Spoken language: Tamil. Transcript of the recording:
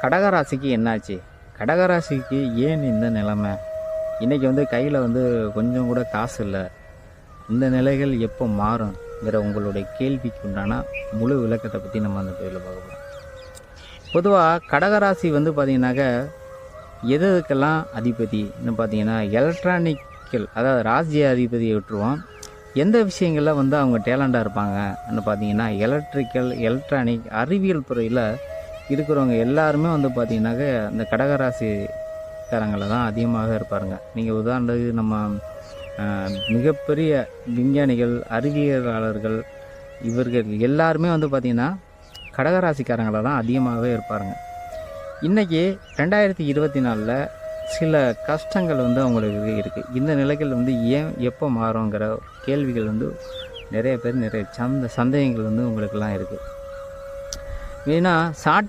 கடகராசிக்கு என்னாச்சு? கடகராசிக்கு ஏன் இந்த நிலைமை? இன்றைக்கி வந்து கையில் வந்து கொஞ்சம் கூட காசு இல்லை. இந்த நிலைகள் எப்போ மாறுங்கிற உங்களுடைய கேள்விக்கு உண்டான முழு விளக்கத்தை பற்றி நம்ம அந்த பேரில் பார்க்கலாம். பொதுவாக கடகராசி வந்து பார்த்திங்கனாக்கா எதுக்கெல்லாம் அதிபதினு பார்த்தீங்கன்னா எலக்ட்ரானிக்கல், அதாவது ராஜ்ய அதிபதியை விட்டுருவோம். எந்த விஷயங்களில் வந்து அவங்க டேலண்டாக இருப்பாங்கன்னு பார்த்தீங்கன்னா எலக்ட்ரிக்கல், எலக்ட்ரானிக், அறிவியல் துறையில் இருக்கிறவங்க எல்லாருமே வந்து பார்த்திங்கனாக்கா இந்த கடகராசிக்காரங்களை தான் அதிகமாக இருப்பாருங்க. நீங்கள் உதாரணத்துக்கு நம்ம மிகப்பெரிய விஞ்ஞானிகள், அறிவியலாளர்கள், இவர்கள் எல்லாருமே வந்து பார்த்திங்கன்னா கடகராசிக்காரங்களை தான் அதிகமாகவே இருப்பாருங்க. இன்றைக்கி 2024 சில கஷ்டங்கள் வந்து அவங்களுக்கு இருக்குது. இந்த நிலைகள் வந்து ஏன் எப்போ மாறுங்கிற கேள்விகள் வந்து நிறைய பேர் நிறைய சந்தேகங்கள் வந்து உங்களுக்கெல்லாம் இருக்குது. ஏன்னா ஷார்ட்